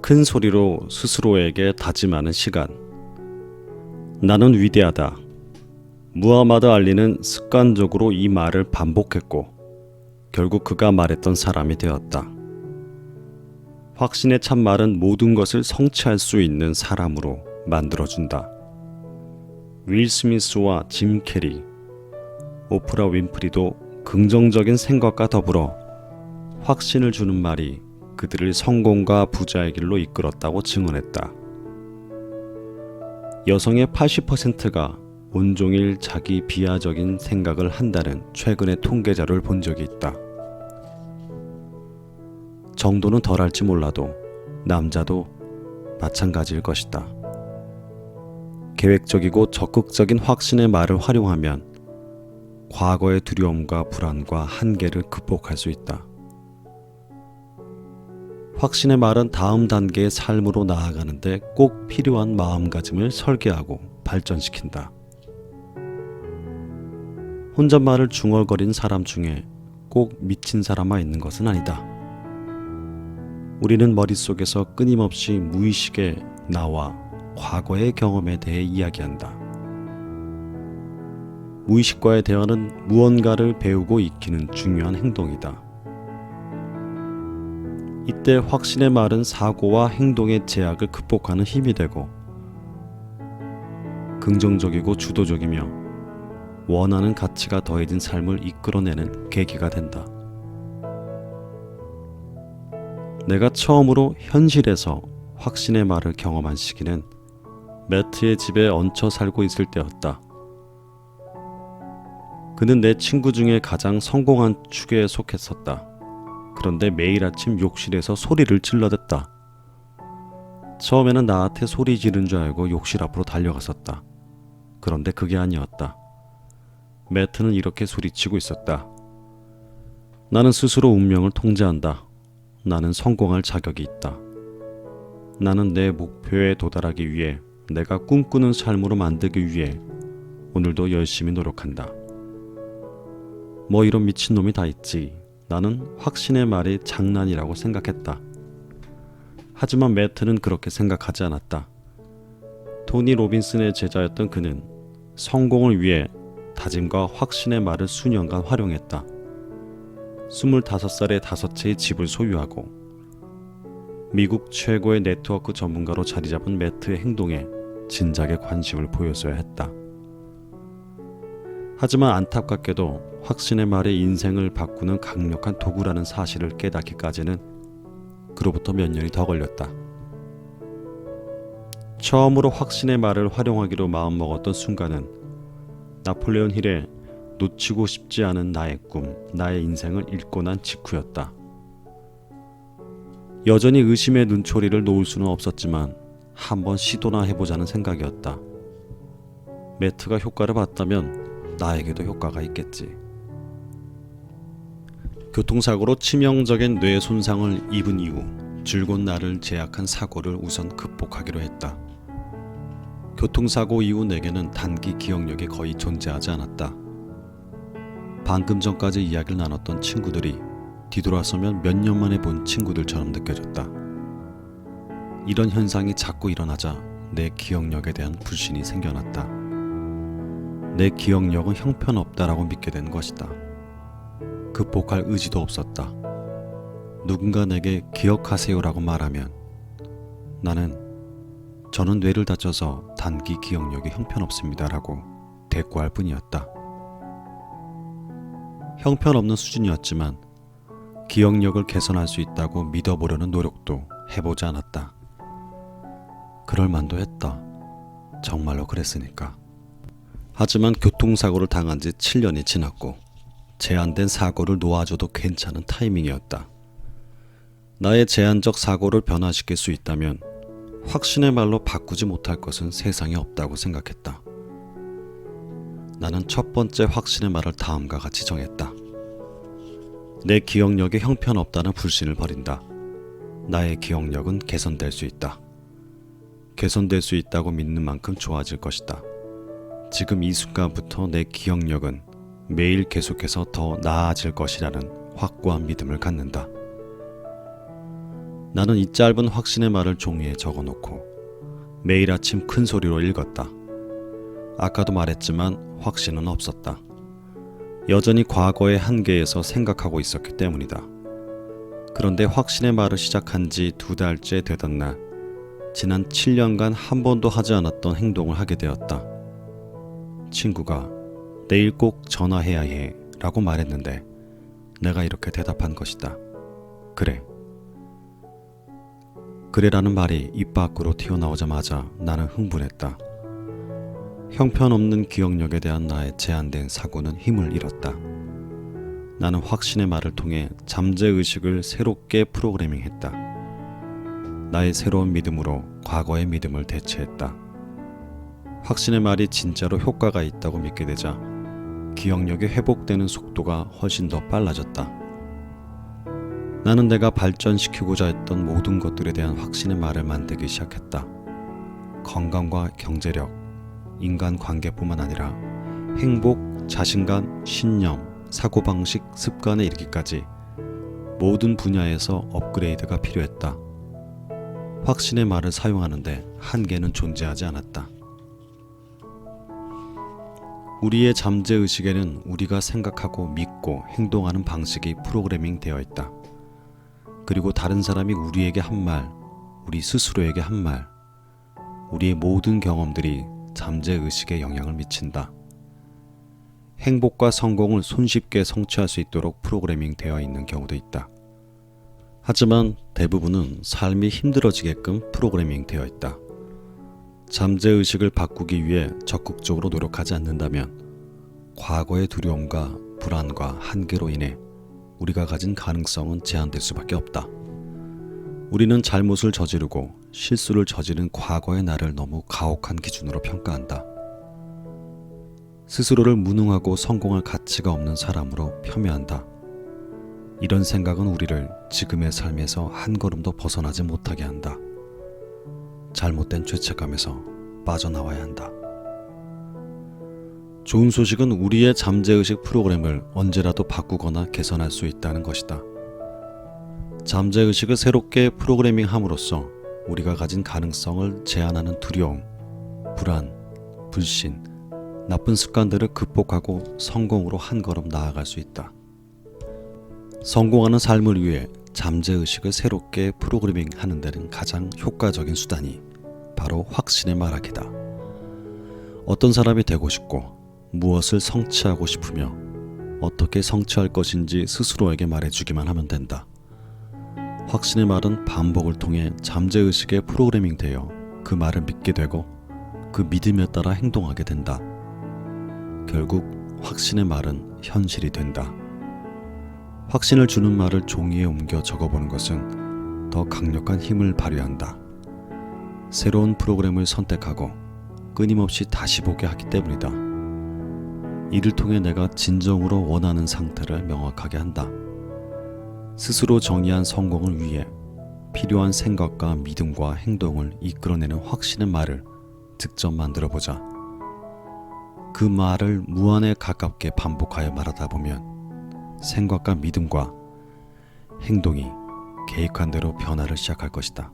큰 소리로 스스로에게 다짐하는 시간. 나는 위대하다. 무하마드 알리는 습관적으로 이 말을 반복했고 결국 그가 말했던 사람이 되었다. 확신의 참말은 모든 것을 성취할 수 있는 사람으로 만들어준다. 윌 스미스와 짐 캐리, 오프라 윈프리도 긍정적인 생각과 더불어 확신을 주는 말이 그들을 성공과 부자의 길로 이끌었다고 증언했다. 여성의 80%가 온종일 자기 비하적인 생각을 한다는 최근의 통계자료를 본 적이 있다. 정도는 덜할지 몰라도 남자도 마찬가지일 것이다. 계획적이고 적극적인 확신의 말을 활용하면 과거의 두려움과 불안과 한계를 극복할 수 있다. 확신의 말은 다음 단계의 삶으로 나아가는데 꼭 필요한 마음가짐을 설계하고 발전시킨다. 혼잣말을 중얼거린 사람 중에 꼭 미친 사람만 있는 것은 아니다. 우리는 머릿속에서 끊임없이 무의식에 나와 과거의 경험에 대해 이야기한다. 무의식과의 대화는 무언가를 배우고 익히는 중요한 행동이다. 이때 확신의 말은 사고와 행동의 제약을 극복하는 힘이 되고 긍정적이고 주도적이며 원하는 가치가 더해진 삶을 이끌어내는 계기가 된다. 내가 처음으로 현실에서 확신의 말을 경험한 시기는 매트의 집에 얹혀 살고 있을 때였다. 그는 내 친구 중에 가장 성공한 축에 속했었다. 그런데 매일 아침 욕실에서 소리를 질러댔다. 처음에는 나한테 소리 지른 줄 알고 욕실 앞으로 달려갔었다. 그런데 그게 아니었다. 매트는 이렇게 소리치고 있었다. 나는 스스로 운명을 통제한다. 나는 성공할 자격이 있다. 나는 내 목표에 도달하기 위해 내가 꿈꾸는 삶으로 만들기 위해 오늘도 열심히 노력한다. 뭐 이런 미친놈이 다 있지. 나는 확신의 말이 장난이라고 생각했다. 하지만 매트는 그렇게 생각하지 않았다. 토니 로빈슨의 제자였던 그는 성공을 위해 다짐과 확신의 말을 수년간 활용했다. 25살에 5채의 집을 소유하고 미국 최고의 네트워크 전문가로 자리 잡은 매트의 행동에 진작에 관심을 보였어야 했다. 하지만 안타깝게도 확신의 말이 인생을 바꾸는 강력한 도구라는 사실을 깨닫기까지는 그로부터 몇 년이 더 걸렸다. 처음으로 확신의 말을 활용하기로 마음먹었던 순간은 나폴레온 힐의 놓치고 싶지 않은 나의 꿈, 나의 인생을 읽고 난 직후였다. 여전히 의심의 눈초리를 놓을 수는 없었지만 한번 시도나 해보자는 생각이었다. 매트가 효과를 봤다면 나에게도 효과가 있겠지. 교통사고로 치명적인 뇌 손상을 입은 이후 줄곧 나를 제약한 사고를 우선 극복하기로 했다. 교통사고 이후 내게는 단기 기억력이 거의 존재하지 않았다. 방금 전까지 이야기를 나눴던 친구들이 뒤돌아서면 몇 년 만에 본 친구들처럼 느껴졌다. 이런 현상이 자꾸 일어나자 내 기억력에 대한 불신이 생겨났다. 내 기억력은 형편없다라고 믿게 된 것이다. 극복할 의지도 없었다. 누군가 내게 기억하세요라고 말하면 나는 저는 뇌를 다쳐서 단기 기억력이 형편없습니다라고 대꾸할 뿐이었다. 형편없는 수준이었지만 기억력을 개선할 수 있다고 믿어보려는 노력도 해보지 않았다. 그럴 만도 했다. 정말로 그랬으니까. 하지만 교통사고를 당한 지 7년이 지났고 제한된 사고를 놓아줘도 괜찮은 타이밍이었다. 나의 제한적 사고를 변화시킬 수 있다면 확신의 말로 바꾸지 못할 것은 세상에 없다고 생각했다. 나는 첫 번째 확신의 말을 다음과 같이 정했다. 내 기억력에 형편없다는 불신을 버린다. 나의 기억력은 개선될 수 있다. 개선될 수 있다고 믿는 만큼 좋아질 것이다. 지금 이 순간부터 내 기억력은 매일 계속해서 더 나아질 것이라는 확고한 믿음을 갖는다. 나는 이 짧은 확신의 말을 종이에 적어놓고 매일 아침 큰 소리로 읽었다. 아까도 말했지만 확신은 없었다. 여전히 과거의 한계에서 생각하고 있었기 때문이다. 그런데 확신의 말을 시작한 지 2달째 되던 날, 지난 7년간 한 번도 하지 않았던 행동을 하게 되었다. 친구가 내일 꼭 전화해야 해 라고 말했는데 내가 이렇게 대답한 것이다. 그래. 그래라는 말이 입 밖으로 튀어나오자마자 나는 흥분했다. 형편없는 기억력에 대한 나의 제한된 사고는 힘을 잃었다. 나는 확신의 말을 통해 잠재의식을 새롭게 프로그래밍했다. 나의 새로운 믿음으로 과거의 믿음을 대체했다. 확신의 말이 진짜로 효과가 있다고 믿게 되자 기억력이 회복되는 속도가 훨씬 더 빨라졌다. 나는 내가 발전시키고자 했던 모든 것들에 대한 확신의 말을 만들기 시작했다. 건강과 경제력, 인간관계뿐만 아니라 행복, 자신감, 신념, 사고방식, 습관에 이르기까지 모든 분야에서 업그레이드가 필요했다. 확신의 말을 사용하는데 한계는 존재하지 않았다. 우리의 잠재의식에는 우리가 생각하고 믿고 행동하는 방식이 프로그래밍 되어 있다. 그리고 다른 사람이 우리에게 한 말, 우리 스스로에게 한 말, 우리의 모든 경험들이 잠재의식에 영향을 미친다. 행복과 성공을 손쉽게 성취할 수 있도록 프로그래밍 되어 있는 경우도 있다. 하지만 대부분은 삶이 힘들어지게끔 프로그래밍 되어 있다. 잠재의식을 바꾸기 위해 적극적으로 노력하지 않는다면 과거의 두려움과 불안과 한계로 인해 우리가 가진 가능성은 제한될 수밖에 없다. 우리는 잘못을 저지르고 실수를 저지른 과거의 나를 너무 가혹한 기준으로 평가한다. 스스로를 무능하고 성공할 가치가 없는 사람으로 폄훼한다. 이런 생각은 우리를 지금의 삶에서 한 걸음도 벗어나지 못하게 한다. 잘못된 죄책감에서 빠져나와야 한다. 좋은 소식은 우리의 잠재의식 프로그램을 언제라도 바꾸거나 개선할 수 있다는 것이다. 잠재의식을 새롭게 프로그래밍함으로써 우리가 가진 가능성을 제한하는 두려움, 불안, 불신, 나쁜 습관들을 극복하고 성공으로 한 걸음 나아갈 수 있다. 성공하는 삶을 위해 잠재의식을 새롭게 프로그래밍하는 데는 가장 효과적인 수단이 바로 확신의 말하기다. 어떤 사람이 되고 싶고 무엇을 성취하고 싶으며 어떻게 성취할 것인지 스스로에게 말해주기만 하면 된다. 확신의 말은 반복을 통해 잠재의식에 프로그래밍 되어 그 말을 믿게 되고 그 믿음에 따라 행동하게 된다. 결국 확신의 말은 현실이 된다. 확신을 주는 말을 종이에 옮겨 적어보는 것은 더 강력한 힘을 발휘한다. 새로운 프로그램을 선택하고 끊임없이 다시 보게 하기 때문이다. 이를 통해 내가 진정으로 원하는 상태를 명확하게 한다. 스스로 정의한 성공을 위해 필요한 생각과 믿음과 행동을 이끌어내는 확신의 말을 직접 만들어보자. 그 말을 무한에 가깝게 반복하여 말하다 보면 생각과 믿음과 행동이 계획한 대로 변화를 시작할 것이다.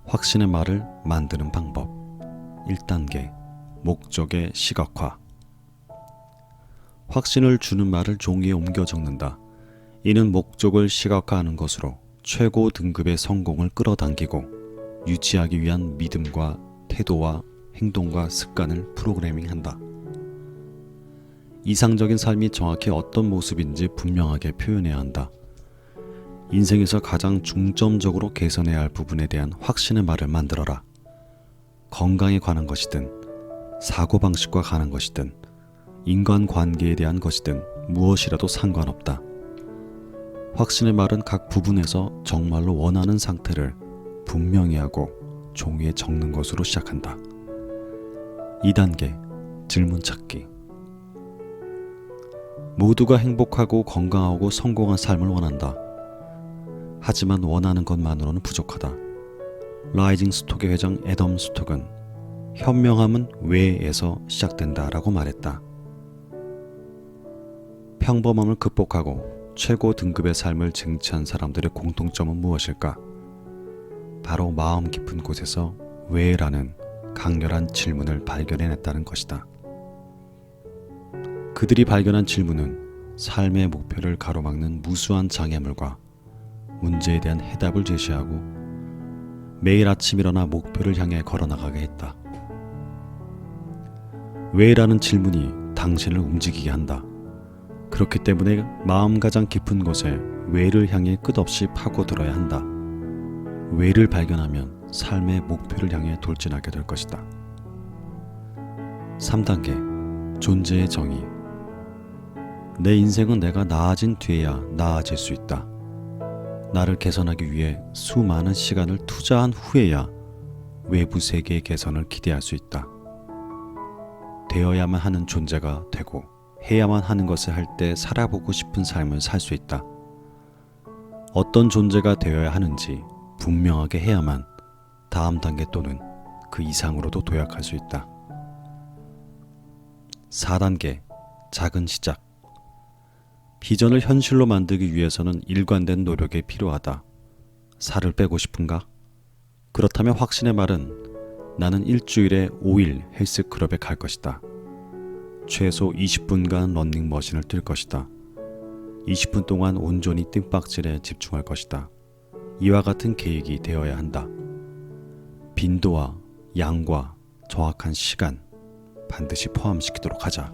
확신의 말을 만드는 방법 1단계 목적의 시각화. 확신을 주는 말을 종이에 옮겨 적는다. 이는 목적을 시각화하는 것으로 최고 등급의 성공을 끌어당기고 유지하기 위한 믿음과 태도와 행동과 습관을 프로그래밍한다. 이상적인 삶이 정확히 어떤 모습인지 분명하게 표현해야 한다. 인생에서 가장 중점적으로 개선해야 할 부분에 대한 확신의 말을 만들어라. 건강에 관한 것이든 사고방식과 관한 것이든 인간관계에 대한 것이든 무엇이라도 상관없다. 확신의 말은 각 부분에서 정말로 원하는 상태를 분명히 하고 종이에 적는 것으로 시작한다. 2단계 질문 찾기. 모두가 행복하고 건강하고 성공한 삶을 원한다. 하지만 원하는 것만으로는 부족하다. 라이징 스톡의 회장 애덤 스톡은 현명함은 왜에서 시작된다라고 말했다. 평범함을 극복하고 최고 등급의 삶을 쟁취한 사람들의 공통점은 무엇일까? 바로 마음 깊은 곳에서 왜라는 강렬한 질문을 발견해냈다는 것이다. 그들이 발견한 질문은 삶의 목표를 가로막는 무수한 장애물과 문제에 대한 해답을 제시하고 매일 아침 일어나 목표를 향해 걸어나가게 했다. 왜라는 질문이 당신을 움직이게 한다. 그렇기 때문에 마음 가장 깊은 곳에 왜를 향해 끝없이 파고들어야 한다. 왜를 발견하면 삶의 목표를 향해 돌진하게 될 것이다. 3단계 존재의 정의. 내 인생은 내가 나아진 뒤에야 나아질 수 있다. 나를 개선하기 위해 수많은 시간을 투자한 후에야 외부 세계의 개선을 기대할 수 있다. 되어야만 하는 존재가 되고 해야만 하는 것을 할 때 살아보고 싶은 삶을 살 수 있다. 어떤 존재가 되어야 하는지 분명하게 해야만 다음 단계 또는 그 이상으로도 도약할 수 있다. 4단계 작은 시작. 비전을 현실로 만들기 위해서는 일관된 노력이 필요하다. 살을 빼고 싶은가? 그렇다면 확신의 말은 나는 일주일에 5일 헬스클럽에 갈 것이다. 최소 20분간 러닝머신을 뛸 것이다. 20분 동안 온전히 뜸박질에 집중할 것이다. 이와 같은 계획이 되어야 한다. 빈도와 양과 정확한 시간 반드시 포함시키도록 하자.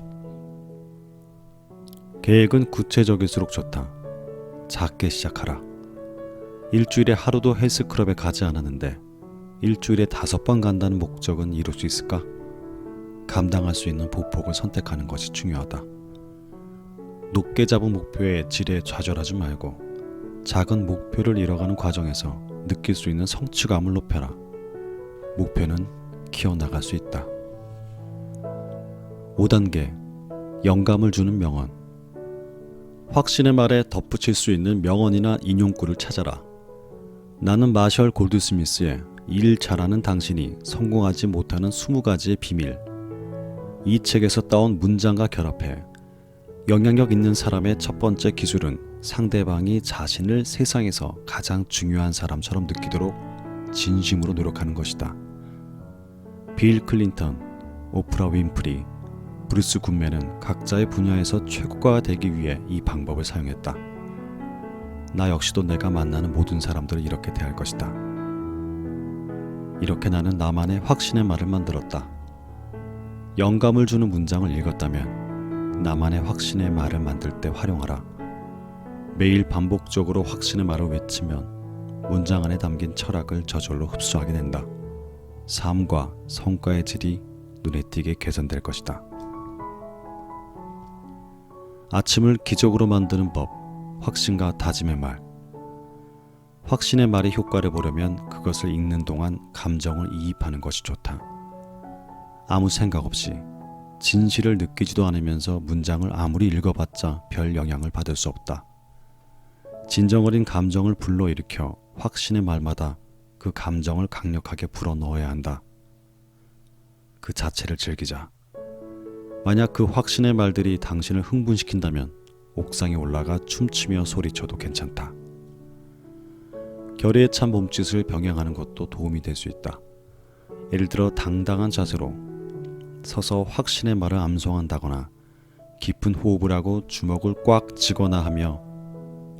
계획은 구체적일수록 좋다. 작게 시작하라. 일주일에 하루도 헬스클럽에 가지 않았는데 일주일에 5번 간다는 목적은 이룰 수 있을까? 감당할 수 있는 보폭을 선택하는 것이 중요하다. 높게 잡은 목표의 질에 좌절하지 말고 작은 목표를 이뤄가는 과정에서 느낄 수 있는 성취감을 높여라. 목표는 키워나갈 수 있다. 5단계 영감을 주는 명언. 확신의 말에 덧붙일 수 있는 명언이나 인용구를 찾아라. 나는 마셜 골드스미스의 일 잘하는 당신이 성공하지 못하는 20가지의 비밀, 이 책에서 따온 문장과 결합해 영향력 있는 사람의 첫 번째 기술은 상대방이 자신을 세상에서 가장 중요한 사람처럼 느끼도록 진심으로 노력하는 것이다. 빌 클린턴, 오프라 윈프리, 브루스 굿맨은 각자의 분야에서 최고가 되기 위해 이 방법을 사용했다. 나 역시도 내가 만나는 모든 사람들을 이렇게 대할 것이다. 이렇게 나는 나만의 확신의 말을 만들었다. 영감을 주는 문장을 읽었다면 나만의 확신의 말을 만들 때 활용하라. 매일 반복적으로 확신의 말을 외치면 문장 안에 담긴 철학을 저절로 흡수하게 된다. 삶과 성과의 질이 눈에 띄게 개선될 것이다. 아침을 기적으로 만드는 법, 확신과 다짐의 말. 확신의 말의 효과를 보려면 그것을 읽는 동안 감정을 이입하는 것이 좋다. 아무 생각 없이 진실을 느끼지도 않으면서 문장을 아무리 읽어봤자 별 영향을 받을 수 없다. 진정 어린 감정을 불러일으켜 확신의 말마다 그 감정을 강력하게 불어넣어야 한다. 그 자체를 즐기자. 만약 그 확신의 말들이 당신을 흥분시킨다면 옥상에 올라가 춤추며 소리쳐도 괜찮다. 결의에 찬 몸짓을 병행하는 것도 도움이 될 수 있다. 예를 들어 당당한 자세로 서서 확신의 말을 암송한다거나 깊은 호흡을 하고 주먹을 꽉 쥐거나 하며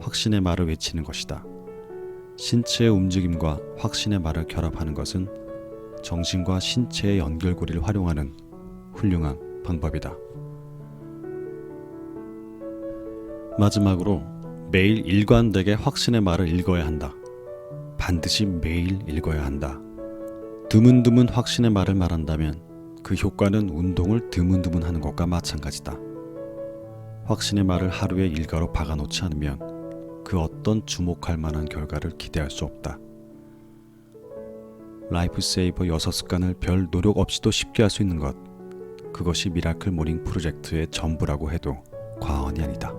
확신의 말을 외치는 것이다. 신체의 움직임과 확신의 말을 결합하는 것은 정신과 신체의 연결고리를 활용하는 훌륭한 방법이다. 마지막으로 매일 일관되게 확신의 말을 읽어야 한다. 반드시 매일 읽어야 한다. 드문드문 확신의 말을 말한다면 그 효과는 운동을 드문드문 하는 것과 마찬가지다. 확신의 말을 하루에 일과로 박아놓지 않으면 그 어떤 주목할 만한 결과를 기대할 수 없다. 라이프 세이버 6습관을 별 노력 없이도 쉽게 할 수 있는 것, 그것이 미라클 모닝 프로젝트의 전부라고 해도 과언이 아니다.